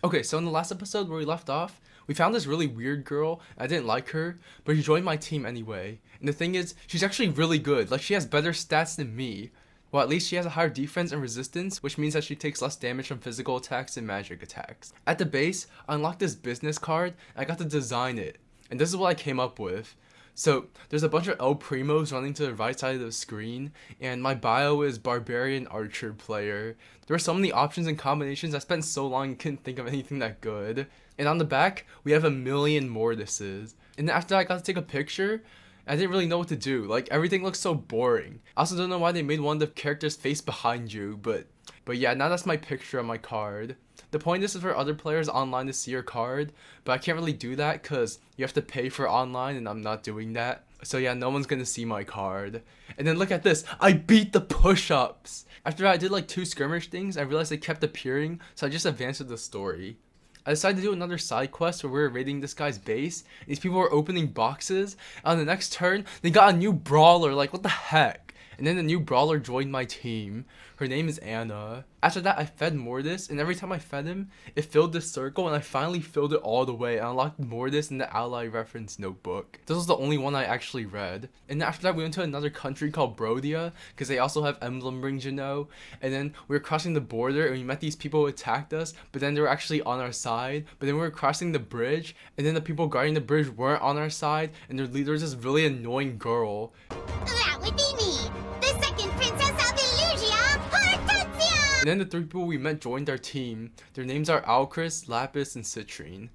Okay, so in the last episode where we left off, we found this really weird girl. I didn't like her, but she joined my team anyway. And the thing is, she's actually really good. Like, she has better stats than me. Well, at least she has a higher defense and resistance, which means that she takes less damage from physical attacks and magic attacks. At the base, I unlocked this business card, and I got to design it. And this is what I came up with. So, there's a bunch of El Primos running to the right side of the screen, and my bio is Barbarian Archer Player. There were so many options and combinations, I spent so long and couldn't think of anything that good. And on the back, we have a million mortises. And after that, I got to take a picture, I didn't really know what to do. Like, everything looks so boring. I also don't know why they made one of the characters face behind you, but yeah, now that's my picture on my card. The point is for other players online to see your card, but I can't really do that because you have to pay for online and I'm not doing that. So yeah, no one's gonna see my card. And then look at this, I beat the push-ups! After that, I did like 2 skirmish things, I realized they kept appearing, so I just advanced with the story. I decided to do another side quest where we were raiding this guy's base. These people were opening boxes. And on the next turn, they got a new brawler. Like, what the heck? And then the new brawler joined my team. Her name is Anna. After that, I fed Mortis, and every time I fed him, it filled this circle, and I finally filled it all the way. I unlocked Mortis in the Ally Reference Notebook. This was the only one I actually read. And then after that, we went to another country called Brodia, because they also have emblem rings, you know. And then we were crossing the border, and we met these people who attacked us, but then they were actually on our side. But then we were crossing the bridge, and then the people guarding the bridge weren't on our side, and their leader was this really annoying girl. That would be me, the second princess of Illusia, Hortensia! And then the 3 people we met joined our team. Their names are Alcris, Lapis, and Citrine.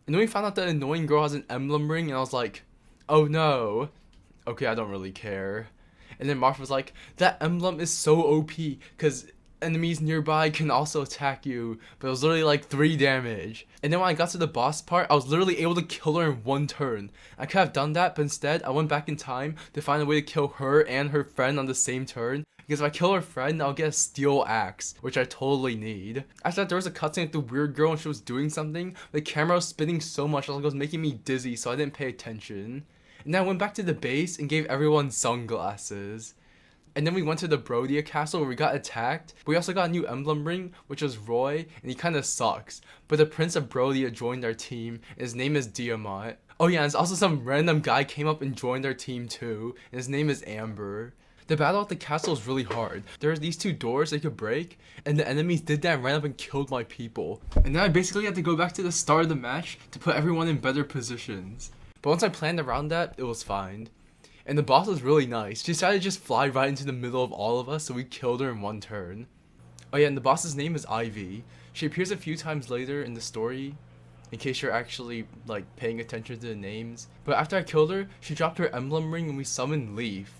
And then we found out that annoying girl has an emblem ring, and I was like, oh no. Okay, I don't really care. And then Marth was like, that emblem is so OP, because enemies nearby can also attack you, but it was literally like 3 damage. And then when I got to the boss part, I was literally able to kill her in 1 turn. I could have done that, but instead I went back in time to find a way to kill her and her friend on the same turn. Because if I kill her friend, I'll get a steel axe, which I totally need. After that, there was a cutscene with the weird girl and she was doing something. The camera was spinning so much, it was making me dizzy, so I didn't pay attention. And then I went back to the base and gave everyone sunglasses. And then we went to the Brodia castle where we got attacked. But we also got a new emblem ring, which was Roy, and he kinda sucks. But the Prince of Brodia joined our team, and his name is Diamant. Oh yeah, and there's also some random guy came up and joined our team too, and his name is Amber. The battle at the castle is really hard. There's these 2 doors they could break, and the enemies did that and ran up and killed my people. And then I basically had to go back to the start of the match to put everyone in better positions. But once I planned around that, it was fine. And the boss was really nice. She decided to just fly right into the middle of all of us, so we killed her in 1 turn. Oh yeah, and the boss's name is Ivy. She appears a few times later in the story, in case you're actually, like, paying attention to the names. But after I killed her, she dropped her emblem ring and we summoned Leaf.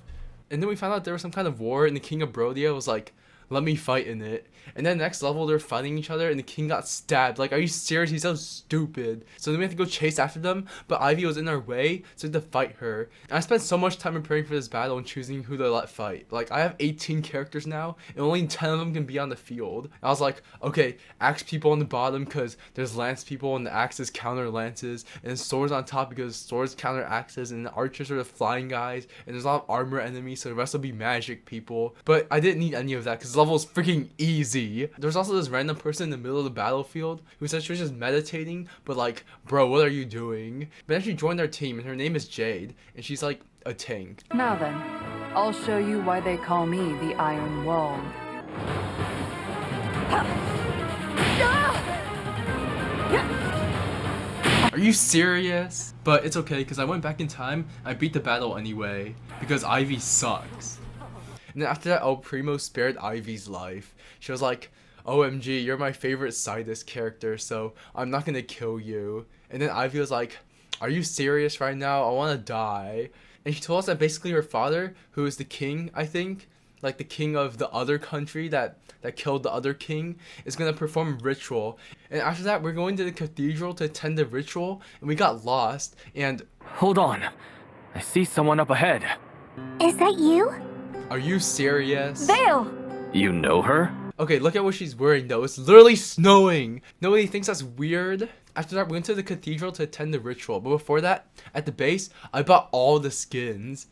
And then we found out there was some kind of war, and the King of Brodia was like, let me fight in it. And then next level, they're fighting each other, and the king got stabbed. Like, are you serious? He's so stupid. So then we had to go chase after them, but Ivy was in our way, so we had to fight her. And I spent so much time preparing for this battle and choosing who to let fight. Like, I have 18 characters now, and only 10 of them can be on the field. And I was like, okay, axe people on the bottom, because there's lance people, and the axes counter lances, and swords on top, because swords counter axes, and the archers are the flying guys, and there's a lot of armor enemies, so the rest will be magic people. But I didn't need any of that, because level is freaking easy. There's also this random person in the middle of the battlefield who said she was just meditating, but like, bro, what are you doing? But then she joined our team, and her name is Jade, and she's like a tank. Now then, I'll show you why they call me the Iron Wall. Are you serious? But it's okay, because I went back in time, I beat the battle anyway, because Ivy sucks. And then after that, El Primo spared Ivy's life. She was like, OMG, you're my favorite Sidus character, so I'm not gonna kill you. And then Ivy was like, are you serious right now? I wanna die. And she told us that basically her father, who is the king, I think, like the king of the other country that killed the other king, is gonna perform a ritual. And after that, we're going to the cathedral to attend the ritual, and we got lost, and... Hold on. I see someone up ahead. Is that you? Are you serious? Vale! You know her? Okay, look at what she's wearing though. It's literally snowing. Nobody thinks that's weird. After that, we went to the cathedral to attend the ritual. But before that, at the base, I bought all the skins.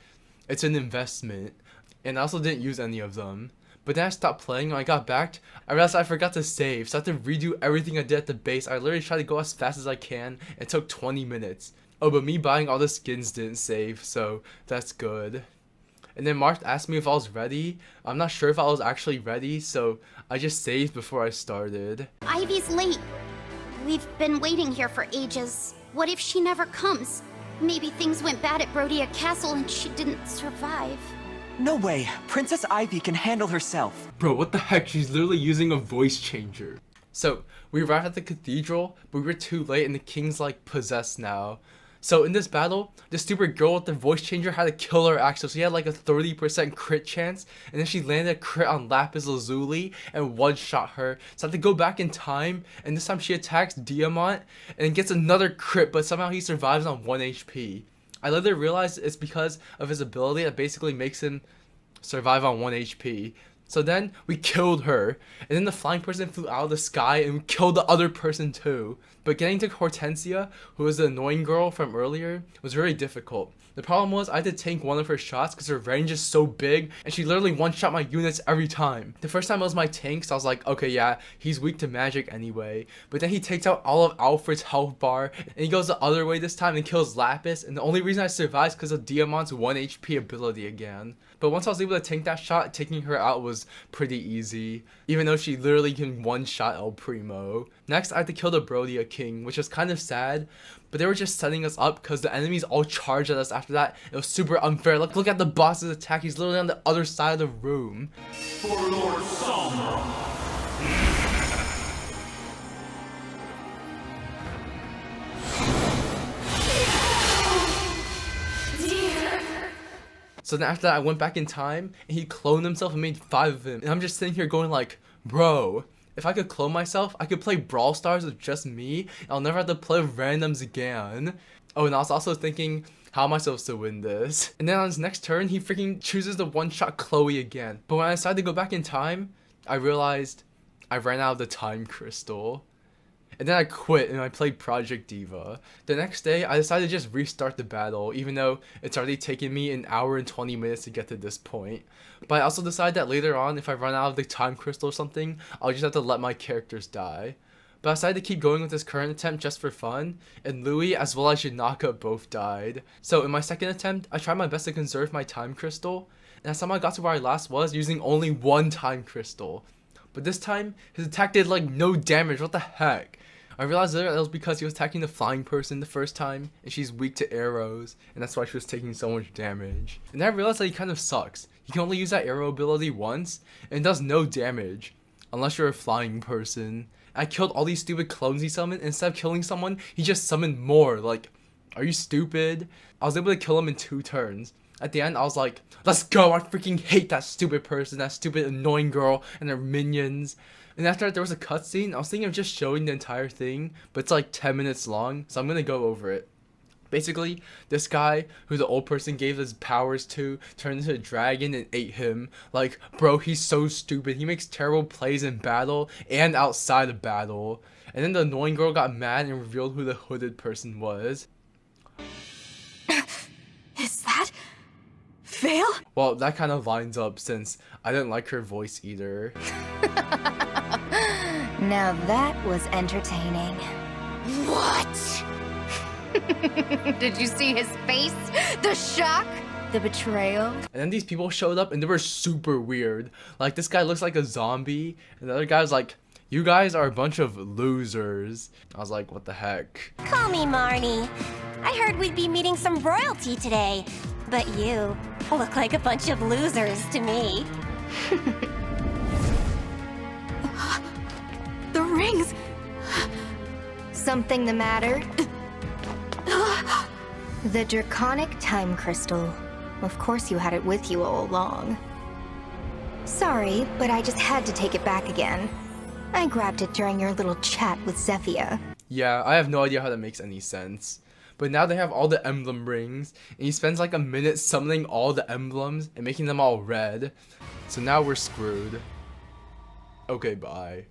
It's an investment. And I also didn't use any of them. But then I stopped playing. When I got back, I realized I forgot to save, so I had to redo everything I did at the base. I literally tried to go as fast as I can. It took 20 minutes. Oh, but me buying all the skins didn't save, so that's good. And then Mark asked me if I was ready. I'm not sure if I was actually ready, so I just saved before I started. Ivy's late. We've been waiting here for ages. What if she never comes? Maybe things went bad at Brodia Castle and she didn't survive. No way. Princess Ivy can handle herself. Bro, what the heck? She's literally using a voice changer. So, we arrived at the cathedral, but we were too late and the king's like possessed now. So in this battle, the stupid girl with the voice changer had to kill her actually, so she had like a 30% crit chance, and then she landed a crit on Lapis Lazuli and one-shot her. So I had to go back in time, and this time she attacks Diamant and gets another crit, but somehow he survives on 1 HP. I later realized it's because of his ability that basically makes him survive on 1 HP. So then we killed her, and then the flying person flew out of the sky and we killed the other person too. But getting to Hortensia, who was the annoying girl from earlier, was very difficult. The problem was I had to tank one of her shots because her range is so big and she literally one-shot my units every time. The first time it was my tank, so I was like, okay, yeah, he's weak to magic anyway. But then he takes out all of Alfred's health bar and he goes the other way this time and kills Lapis, and the only reason I survived is because of Diamant's 1 HP ability again. But once I was able to tank that shot, taking her out was pretty easy, even though she literally can one-shot El Primo. Next, I had to kill the Brodia King, which was kind of sad, but they were just setting us up because the enemies all charged at us after that. It was super unfair. Look at the boss's attack. He's literally on the other side of the room. For Lord Sombra. So then after that, I went back in time, and he cloned himself and made 5 of him. And I'm just sitting here going like, bro, if I could clone myself, I could play Brawl Stars with just me, and I'll never have to play with randoms again. Oh, and I was also thinking, how am I supposed to win this? And then on his next turn, he freaking chooses to one-shot Chloe again. But when I decided to go back in time, I realized I ran out of the time crystal. And then I quit and I played Project Diva. The next day, I decided to just restart the battle, even though it's already taken me an hour and 20 minutes to get to this point. But I also decided that later on, if I run out of the time crystal or something, I'll just have to let my characters die. But I decided to keep going with this current attempt just for fun, and Louis as well as Shinaka both died. So in my second attempt, I tried my best to conserve my time crystal, and that's how I got to where I last was, using only 1 time crystal. But this time, his attack did like no damage. What the heck? I realized later that it was because he was attacking the flying person the first time, and she's weak to arrows, and that's why she was taking so much damage. And then I realized that he kind of sucks. He can only use that arrow ability once, and it does no damage, unless you're a flying person. I killed all these stupid clones he summoned, and instead of killing someone, he just summoned more. Like, are you stupid? I was able to kill him in 2 turns. At the end, I was like, let's go, I freaking hate that stupid person, that stupid annoying girl, and their minions. And after that, there was a cutscene. I was thinking of just showing the entire thing, but it's like 10 minutes long, so I'm gonna go over it. Basically, this guy who the old person gave his powers to turned into a dragon and ate him. Like, bro, he's so stupid. He makes terrible plays in battle and outside of battle. And then the annoying girl got mad and revealed who the hooded person was. Is that Vale? Well, that kind of lines up since I didn't like her voice either. Now that was entertaining. What? Did you see his face? The shock? The betrayal? And then these people showed up and they were super weird. Like, this guy looks like a zombie, and the other guy was like, you guys are a bunch of losers. I was like, what the heck? Call me Marnie. I heard we'd be meeting some royalty today, but you look like a bunch of losers to me. The rings! Something the matter? The Draconic Time Crystal. Of course you had it with you all along. Sorry, but I just had to take it back again. I grabbed it during your little chat with Zephia. Yeah, I have no idea how that makes any sense. But now they have all the emblem rings, and he spends like a minute summoning all the emblems and making them all red. So now we're screwed. Okay, bye.